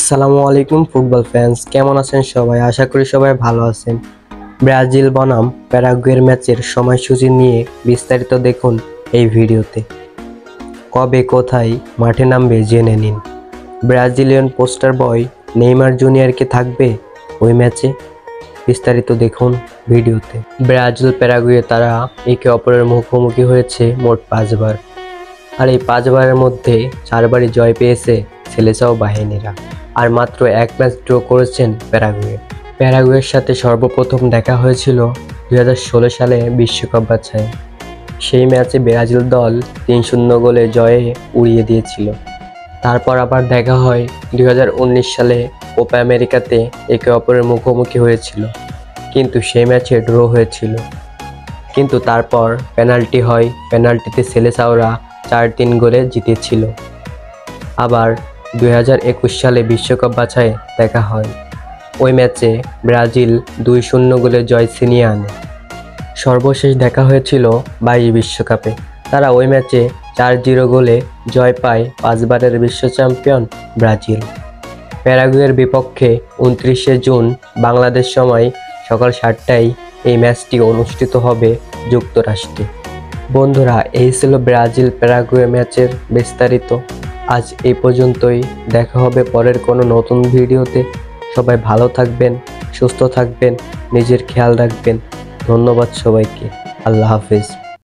আসসালামু আলাইকুম football fans, কেমন আছেন সবাই? আশা করি সবাই ভালো আছেন। ব্রাজিল বনাম প্যারাগুয়ের ম্যাচের সময়সূচি নিয়ে বিস্তারিত দেখুন এই ভিডিওতে। কবে কোথায় মাঠে নামবে জেনে নিন। Brazilian poster boy Neymar junior কে থাকবে ওই ম্যাচে? বিস্তারিত দেখুন ভিডিওতে। ব্রাজিল প্যারাগুয়ে তারা একে অপরের মুখোমুখি হয়েছে মোট 5 বার, আর এই 5 বারের মধ্যে 4 বারই জয় পেয়েছে সেলেসাও বাহিনীরা, আর মাত্র এক ম্যাচ ড্র করেছেন প্যারাগুয়ের সাথে সর্বপ্রথম দেখা হয়েছিল 2016 সালে বিশ্বকাপ বাছাই। সেই ম্যাচে ব্রাজিল দল 3-0 গোলে জয়ে উড়িয়ে দিয়েছিল। তারপর আবার দেখা হয় 2019 সালে কোপা আমেরিকাতে একে অপরের মুখোমুখি হয়েছিল, কিন্তু সেই ম্যাচে ড্র হয়েছিল। কিন্তু তারপর পেনাল্টি হয়, পেনাল্টিতে সেলেসাওরা 4-3 গোলে জিতেছিল। আবার 2021 সালে বিশ্বকাপ বাছাই দেখা হয়। ওই ম্যাচে ব্রাজিল 2-0 গোলে জয় ছিনিয়ে আনে। সর্বশেষ দেখা হয়েছিল 22 বিশ্বকাপে। তারা ওই ম্যাচে 4-0 গোলে জয় পায় 5 বারের বিশ্ব চ্যাম্পিয়ন ব্রাজিল। প্যারাগুয়ের বিপক্ষে 29 জুন বাংলাদেশ সময় সকাল 7টায় এই ম্যাচটি অনুষ্ঠিত হবে যুক্তরাষ্ট্রে। বন্ধুরা, এই ছিল ব্রাজিল প্যারাগুয়ে ম্যাচের বিস্তারিত। আজ এই পর্যন্তই, দেখা হবে পরের কোনো নতুন ভিডিওতে। সবাই ভালো থাকবেন, সুস্থ থাকবেন, নিজের খেয়াল রাখবেন। ধন্যবাদ সবাইকে। আল্লাহ হাফেজ।